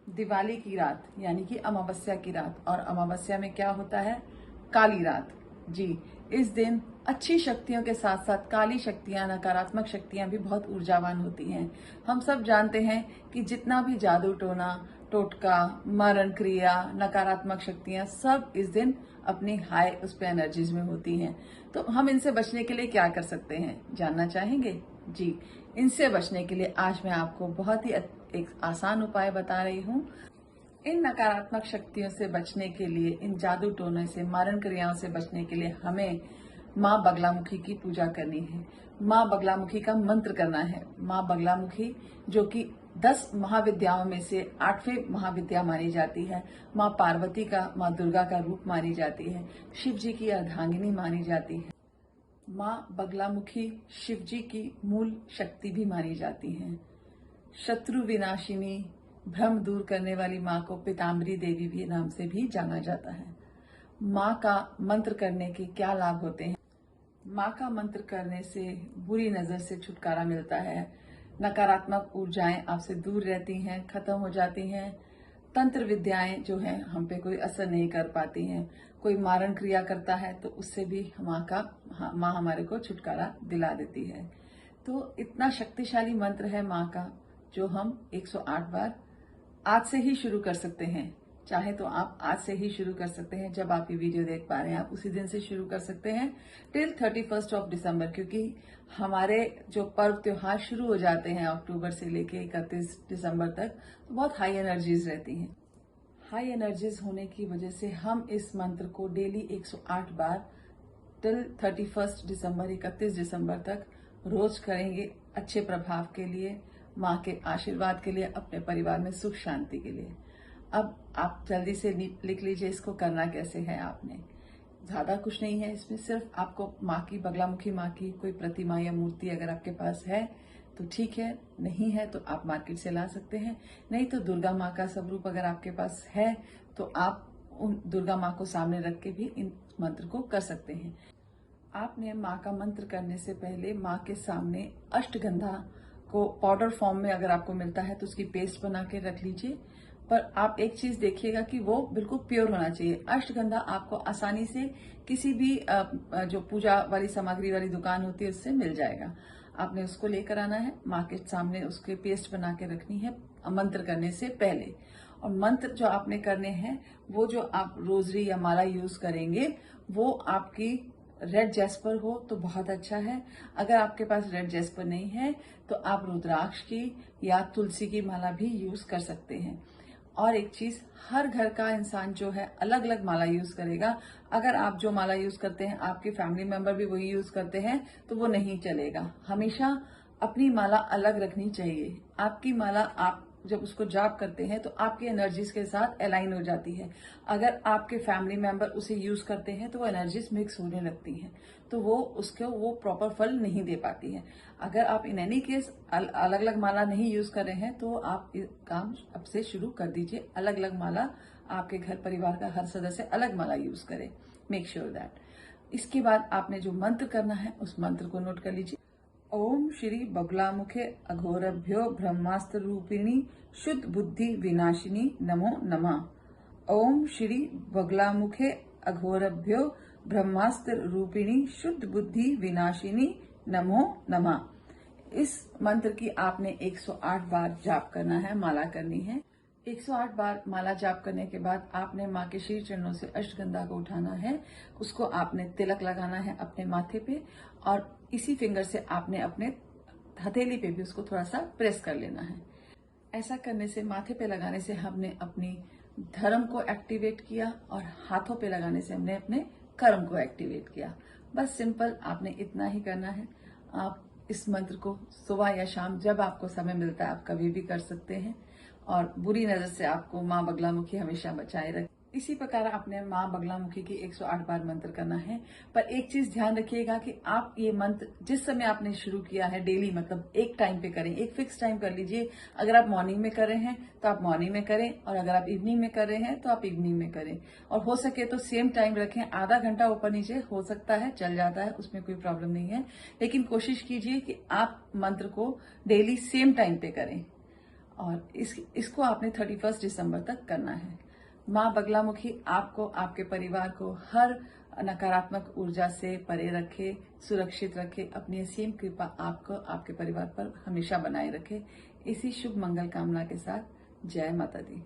दिवाली की रात यानी कि अमावस्या की रात, और अमावस्या में क्या होता है? काली रात। जी, इस दिन अच्छी शक्तियों के साथ साथ काली शक्तियां, नकारात्मक शक्तियां भी बहुत ऊर्जावान होती हैं। हम सब जानते हैं कि जितना भी जादू टोना, टोटका, मरण क्रिया, नकारात्मक शक्तियां सब इस दिन अपनी हाई उस पे एनर्जीज में होती हैं। तो हम इनसे बचने के लिए क्या कर सकते हैं, जानना चाहेंगे? जी, इनसे बचने के लिए आज मैं आपको बहुत ही एक आसान उपाय बता रही हूँ। इन नकारात्मक शक्तियों से बचने के लिए, इन जादू टोने से, मारण क्रियाओं से बचने के लिए हमें माँ बगलामुखी की पूजा करनी है। माँ बगलामुखी का मंत्र करना है। माँ बगलामुखी जो कि 10 महाविद्याओं में से 8वीं महाविद्या मानी जाती है। माँ पार्वती का, माँ दुर्गा का रूप मानी जाती है। शिव जी की अर्धांगिनी मानी जाती है। माँ बगलामुखी शिव जी की मूल शक्ति भी मानी जाती है। शत्रु विनाशिनी, भ्रम दूर करने वाली माँ को पीताम्बरी देवी भी नाम से भी जाना जाता है। माँ का मंत्र करने के क्या लाभ होते हैं? माँ का मंत्र करने से बुरी नजर से छुटकारा मिलता है। नकारात्मक ऊर्जाएं आपसे दूर रहती हैं, खत्म हो जाती हैं। तंत्र विद्याएं जो हैं हम पे कोई असर नहीं कर पाती हैं। कोई मारण क्रिया करता है तो उससे भी माँ हमारे को छुटकारा दिला देती है। तो इतना शक्तिशाली मंत्र है माँ का, जो हम 108 बार आज से ही शुरू कर सकते हैं। चाहे तो आप आज से ही शुरू कर सकते हैं, जब आप ये वीडियो देख पा रहे हैं आप उसी दिन से शुरू कर सकते हैं टिल 31 ऑफ दिसंबर, क्योंकि हमारे जो पर्व त्योहार शुरू हो जाते हैं अक्टूबर से लेके 31 दिसंबर तक, तो बहुत हाई एनर्जीज रहती हैं। हाई एनर्जीज होने की वजह से हम इस मंत्र को डेली 108 बार टिल 31 दिसंबर, 31 दिसंबर तक रोज करेंगे, अच्छे प्रभाव के लिए, माँ के आशीर्वाद के लिए, अपने परिवार में सुख शांति के लिए। अब आप जल्दी से लिख लीजिए इसको करना कैसे है। आपने ज्यादा कुछ नहीं है इसमें, सिर्फ आपको माँ की, बगलामुखी माँ की कोई प्रतिमा या मूर्ति अगर आपके पास है तो ठीक है, नहीं है तो आप मार्केट से ला सकते हैं। नहीं तो दुर्गा माँ का स्वरूप अगर आपके पास है तो आप उन दुर्गा माँ को सामने रख के भी इन मंत्र को कर सकते हैं। आपने माँ का मंत्र करने से पहले माँ के सामने अष्टगंधा को पाउडर फॉर्म में अगर आपको मिलता है तो उसकी पेस्ट बना के रख लीजिए। पर आप एक चीज देखिएगा कि वो बिल्कुल प्योर होना चाहिए। अष्टगंधा आपको आसानी से किसी भी जो पूजा वाली सामग्री वाली दुकान होती है उससे मिल जाएगा। आपने उसको लेकर आना है, माँ के सामने उसके पेस्ट बना के रखनी है मंत्र करने से पहले। और मंत्र जो आपने करने हैं, वो जो आप रोजरी या माला यूज करेंगे वो आपकी रेड जैस्पर हो तो बहुत अच्छा है। अगर आपके पास रेड जैस्पर नहीं है तो आप रुद्राक्ष की या तुलसी की माला भी यूज कर सकते हैं। और एक चीज, हर घर का इंसान जो है अलग अलग माला यूज करेगा। अगर आप जो माला यूज करते हैं आपके फैमिली मेंबर भी वही यूज करते हैं तो वो नहीं चलेगा। हमेशा अपनी माला अलग रखनी चाहिए। आपकी माला आप जब उसको जाप करते हैं तो आपकी एनर्जीज के साथ अलाइन हो जाती है। अगर आपके फैमिली मेंबर उसे यूज करते हैं तो वो एनर्जीज मिक्स होने लगती हैं, तो वो प्रॉपर फल नहीं दे पाती है। अगर आप इन एनी केस अलग अलग माला नहीं यूज कर रहे हैं तो आप काम अब से शुरू कर दीजिए। अलग अलग माला, आपके घर परिवार का हर सदस्य अलग माला यूज करे। Make sure that. इसके बाद आपने जो मंत्र करना है उस मंत्र को नोट कर लीजिए। ओम श्री बगलामुखे अघोरभ्यो ब्रह्मास्त्र रूपिणी शुद्ध बुद्धि विनाशिनी नमो नमः। ओम श्री बगलामुखे अघोरभ्यो ब्रह्मास्त्र रूपिणी शुद्ध बुद्धि विनाशिनी नमो नमः। इस मंत्र की आपने 108 बार जाप करना है, माला करनी है। 108 बार माला जाप करने के बाद आपने माँ के श्री चरणों से अष्टगंधा को उठाना है, उसको आपने तिलक लगाना है अपने माथे पे, और इसी फिंगर से आपने अपने हथेली पे भी उसको थोड़ा सा प्रेस कर लेना है। ऐसा करने से, माथे पे लगाने से हमने अपनी धर्म को एक्टिवेट किया और हाथों पे लगाने से हमने अपने कर्म को एक्टिवेट किया। बस सिंपल आपने इतना ही करना है। आप इस मंत्र को सुबह या शाम जब आपको समय मिलता है आप कभी भी कर सकते हैं, और बुरी नजर से आपको माँ बगलामुखी हमेशा बचाए रखे। इसी प्रकार आपने माँ बगलामुखी की 108 बार मंत्र करना है। पर एक चीज ध्यान रखिएगा कि आप ये मंत्र जिस समय आपने शुरू किया है डेली, मतलब एक टाइम पे करें, एक फिक्स टाइम कर लीजिए। अगर आप मॉर्निंग में कर रहे हैं तो आप मॉर्निंग में करें, और अगर आप इवनिंग में कर रहे हैं तो आप इवनिंग में करें। और हो सके तो सेम टाइम रखें। आधा घंटा ऊपर नीचे हो सकता है, चल जाता है, उसमें कोई प्रॉब्लम नहीं है। लेकिन कोशिश कीजिए कि आप मंत्र को डेली सेम टाइम पे करें। और इसको आपने 31 दिसंबर तक करना है। माँ बगलामुखी आपको, आपके परिवार को हर नकारात्मक ऊर्जा से परे रखे, सुरक्षित रखे, अपनी असीम कृपा आपको, आपके परिवार पर हमेशा बनाए रखे। इसी शुभ मंगल कामना के साथ जय माता दी।